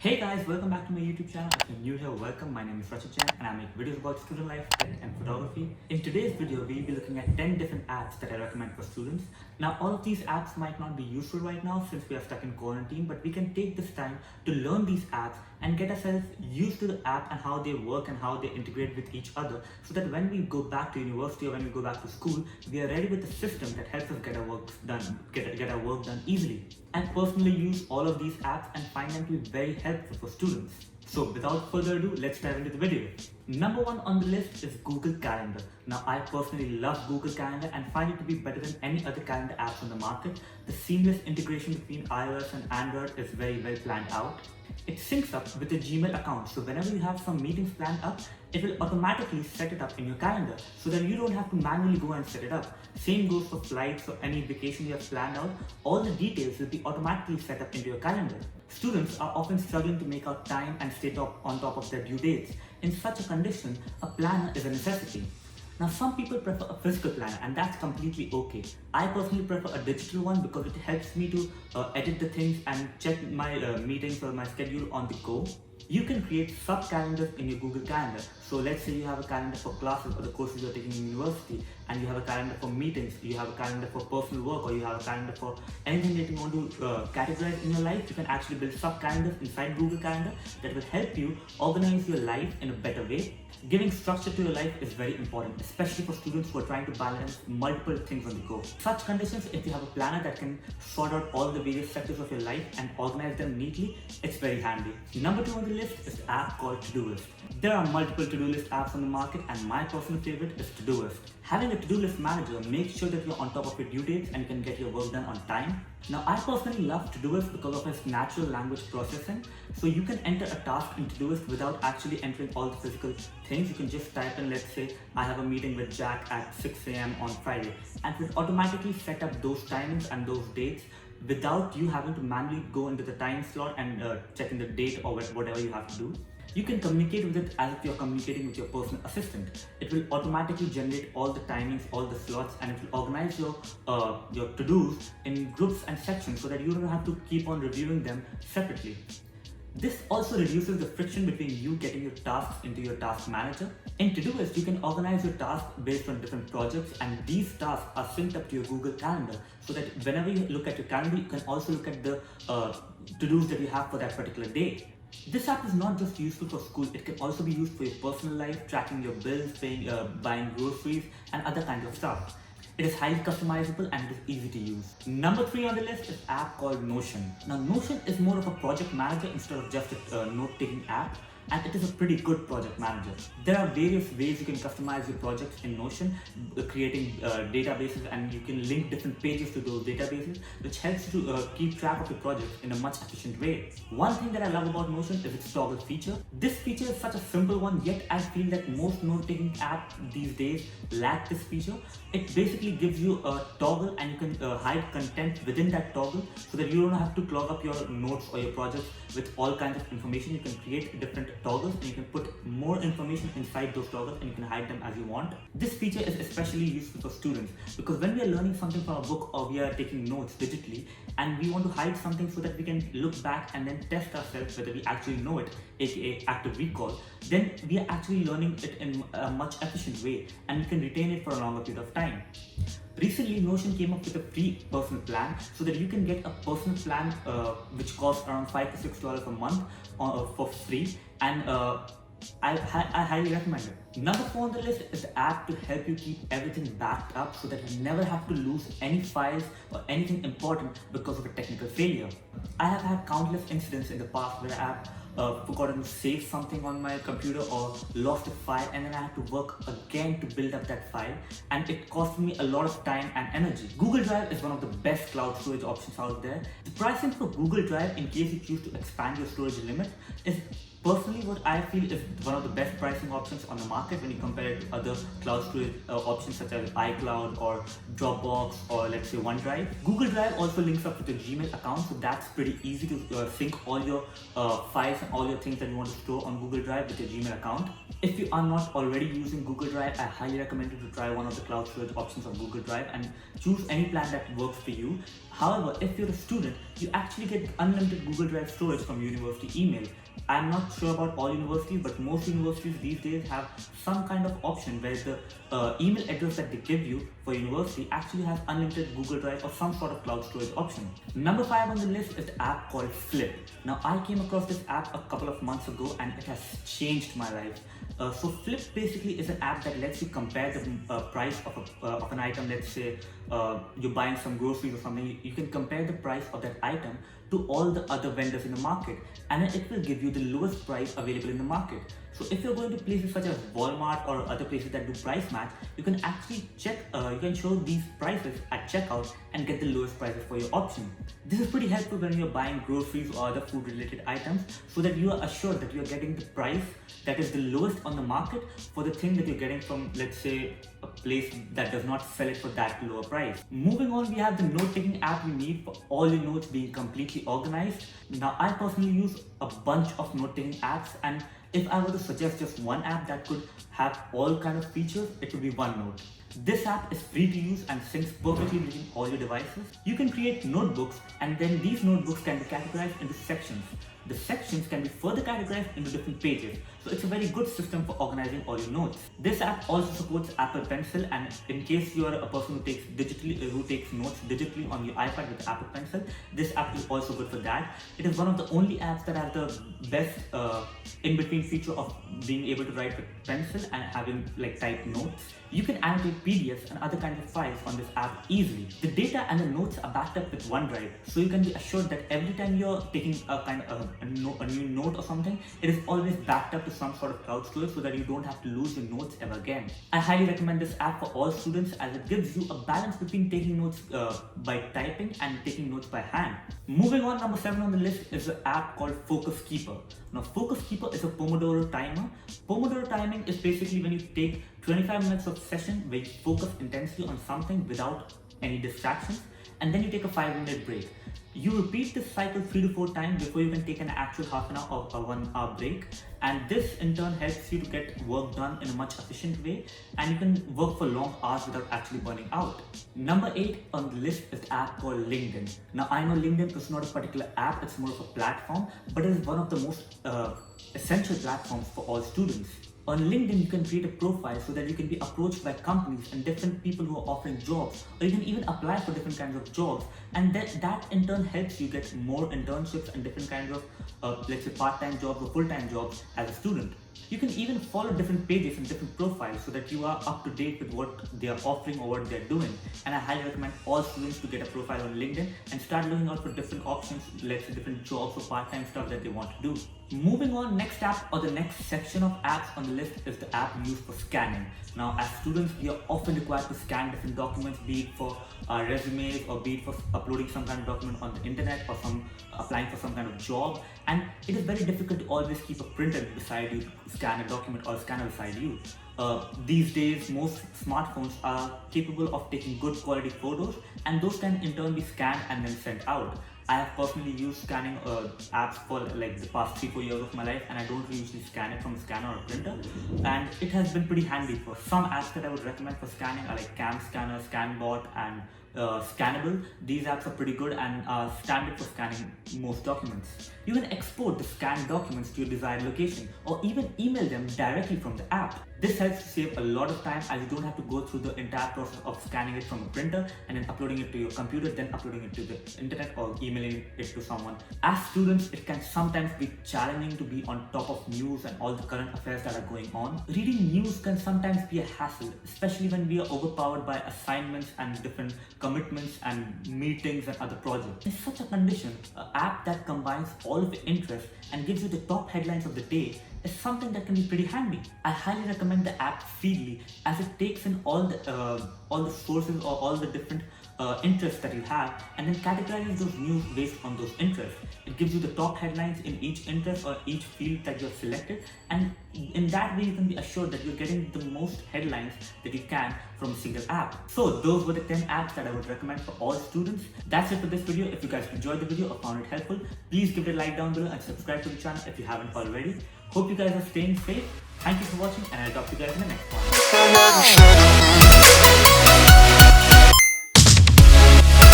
Hey guys, welcome back to my YouTube channel. If you're new here, welcome. My name is Rachit Jain and I make videos about student life, tech and photography. In today's video, we'll be looking at 10 different apps that I recommend for students. Now, all of these apps might not be useful right now since we are stuck in quarantine, but we can take this time to learn these apps and get ourselves used to the app and how they work and how they integrate with each other, so that when we go back to university or when we go back to school, we are ready with a system that helps us get our work done, get our work done easily. And personally use all of these apps and find them to be very helpful for students. So without further ado, let's dive into the video. Number one on the list is Google Calendar. Now, I personally love Google Calendar and find it to be better than any other calendar apps on the market. The seamless integration between iOS and Android is very well planned out. It syncs up with your Gmail account, so whenever you have some meetings planned up, it will automatically set it up in your calendar, so that you don't have to manually go and set it up. Same goes for flights or any vacation you have planned out. All the details will be automatically set up into your calendar. Students are often struggling to make out time and stay on top of their due dates. In such a condition, a planner is a necessity. Now, some people prefer a physical planner, and that's completely okay. I personally prefer a digital one because it helps me to edit the things and check my meetings or my schedule on the go. You can create sub-calendars in your Google Calendar. So let's say you have a calendar for classes or the courses you're taking in university, and you have a calendar for meetings, you have a calendar for personal work, or you have a calendar for anything that you want to categorize in your life. You can actually build sub-calendars inside Google Calendar that will help you organize your life in a better way. Giving structure to your life is very important, especially for students who are trying to balance multiple things on the go. Such conditions, if you have a planner that can sort out all the various sectors of your life and organize them neatly, it's very handy. Number two on the list is the app called TODOIST. There are multiple to-do list apps on the market, and my personal favorite is TODOIST. Having a to-do list manager makes sure that you're on top of your due dates and you can get your work done on time. Now, I personally love TODOIST because of its natural language processing. So you can enter a task in TODOIST without actually entering all the physical things. You can just type in, let's say, I have a meeting with Jack at 6 AM on Friday, and it will automatically set up those timings and those dates without you having to manually go into the time slot and check in the date or whatever you have to do. You can communicate with it as if you're communicating with your personal assistant. It will automatically generate all the timings, all the slots, and it will organize your to-dos in groups and sections so that you don't have to keep on reviewing them separately. This also reduces the friction between you getting your tasks into your task manager. In Todoist, you can organize your tasks based on different projects, and these tasks are synced up to your Google Calendar, so that whenever you look at your calendar, you can also look at the to-dos that you have for that particular day. This app is not just useful for school, it can also be used for your personal life, tracking your bills, paying, buying groceries, and other kinds of stuff. It is highly customizable and it is easy to use. Number three on the list is an app called Notion. Now, Notion is more of a project manager instead of just a note-taking app, and it is a pretty good project manager. There are various ways you can customize your projects in Notion, creating databases, and you can link different pages to those databases, which helps you to keep track of your projects in a much efficient way. One thing that I love about Notion is its toggle feature. This feature is such a simple one, yet I feel that most note-taking apps these days lack this feature. It basically gives you a toggle, and you can hide content within that toggle, so that you don't have to clog up your notes or your projects with all kinds of information. You can create different toggles, and you can put more information inside those toggles, and you can hide them as you want. This feature is especially useful for students because when we are learning something from a book or we are taking notes digitally, and we want to hide something so that we can look back and then test ourselves whether we actually know it, aka active recall, then we are actually learning it in a much efficient way, and we can retain it for a longer period of time. Recently, Notion came up with a free personal plan, so that you can get a personal plan which costs around $5 to $6 a month for free, and I highly recommend it. Number 4 on the list is the app to help you keep everything backed up, so that you never have to lose any files or anything important because of a technical failure. I have had countless incidents in the past where I have forgotten to save something on my computer or lost a file, and then I had to work again to build up that file, and it cost me a lot of time and energy. Google Drive is one of the best cloud storage options out there. The pricing for Google Drive, in case you choose to expand your storage limit, is personally what I feel is one of the best pricing options on the market when you compare it to other cloud storage options such as iCloud or Dropbox or let's say OneDrive. Google Drive also links up with your Gmail account, so that's pretty easy to sync all your files and all your things that you want to store on Google Drive with your Gmail account. If you are not already using Google Drive, I highly recommend you to try one of the cloud storage options on Google Drive and choose any plan that works for you. However, if you're a student, you actually get unlimited Google Drive storage from university email. I'm not sure about all universities, but most universities these days have some kind of option where the email address that they give you for university actually has unlimited Google Drive or some sort of cloud storage option. Number 5 on the list is the app called FLIPP. Now, I came across this app a couple of months ago and it has changed my life. So FLIPP basically is an app that lets you compare the price of an item. Let's say you're buying some groceries or something, you can compare the price of that item to all the other vendors in the market, and then it will give you the lowest price available in the market. So if you're going to places such as Walmart or other places that do price match, you can actually check, you can show these prices at checkout and get the lowest prices for your option. This is pretty helpful when you're buying groceries or other food related items, so that you are assured that you're getting the price that is the lowest on the market for the thing that you're getting from, let's say, a place that does not sell it for that lower price. Moving on, we have the note-taking app you need for all your notes being completely organized. Now, I personally use a bunch of note-taking apps, and if I were to suggest just one app that could have all kind of features, it would be OneNote. This app is free to use and syncs perfectly between all your devices. You can create notebooks, and then these notebooks can be categorized into sections. The sections can be further categorized into different pages, so it's a very good system for organizing all your notes. This app also supports Apple Pencil, and in case you are a person who takes notes digitally on your iPad with Apple Pencil, this app is also good for that. It is one of the only apps that has the best in-between feature of being able to write with pencil and having like typed notes. You can annotate PDFs and other kinds of files on this app easily. The data and the notes are backed up with OneDrive, so you can be assured that every time you're taking a new note or something, it is always backed up to some sort of cloud storage, so that you don't have to lose your notes ever again. I highly recommend this app for all students, as it gives you a balance between taking notes by typing and taking notes by hand. Moving on, number 7 on the list is an app called Focus Keeper. Now, Focus Keeper is a Pomodoro timer. Pomodoro timing is basically when you take 25 minutes of session where you focus intensely on something without any distractions, and then you take a 5-minute break. You repeat this cycle 3 to 4 times before you can take an actual half an hour or 1 hour break, and this in turn helps you to get work done in a much efficient way, and you can work for long hours without actually burning out. Number 8 on the list is the app called LinkedIn. Now, I know LinkedIn is not a particular app, it's more of a platform, but it is one of the most essential platforms for all students. On LinkedIn, you can create a profile so that you can be approached by companies and different people who are offering jobs, or you can even apply for different kinds of jobs, and that in turn helps you get more internships and different kinds of let's say part-time jobs or full-time jobs as a student. You can even follow different pages and different profiles so that you are up to date with what they are offering or what they're doing. And I highly recommend all students to get a profile on LinkedIn and start looking out for different options, let's say different jobs or part-time stuff that they want to do. Moving on, next app or the next section of apps on the list is the app used for scanning. Now, as students, we are often required to scan different documents, be it for our resumes or be it for uploading some kind of document on the internet or applying for some kind of job. And it is very difficult to always keep a printer beside you to scan a document or a scanner beside you. These days, most smartphones are capable of taking good quality photos, and those can in turn be scanned and then sent out. I have personally used scanning apps for like the past 3-4 years of my life, and I don't usually scan it from a scanner or a printer, and it has been pretty handy. For some apps that I would recommend for scanning are like CAMSCANNER, SCANNABLE, and SCANNABLE. These apps are pretty good and are standard for scanning most documents. You can export the scanned documents to your desired location, or even email them directly from the app. This helps to save a lot of time, as you don't have to go through the entire process of scanning it from a printer and then uploading it to your computer, then uploading it to the internet or emailing it to someone. As students, it can sometimes be challenging to be on top of news and all the current affairs that are going on. Reading news can sometimes be a hassle, especially when we are overpowered by assignments and different commitments and meetings and other projects. In such a condition, an app that combines all of your interests and gives you the top headlines of the day is something that can be pretty handy. I highly recommend the app Feedly, as it takes in all the sources or all the different interests that you have, and then categorize those news based on those interests. It gives you the top headlines in each interest or each field that you have selected, and in that way you can be assured that you're getting the most headlines that you can from a single app. So those were the 10 apps that I would recommend for all students. That's it for this video. If you guys enjoyed the video or found it helpful, please give it a like down below and subscribe to the channel if you haven't already. Hope you guys are staying safe. Thank you for watching, and I'll talk to you guys in the next one.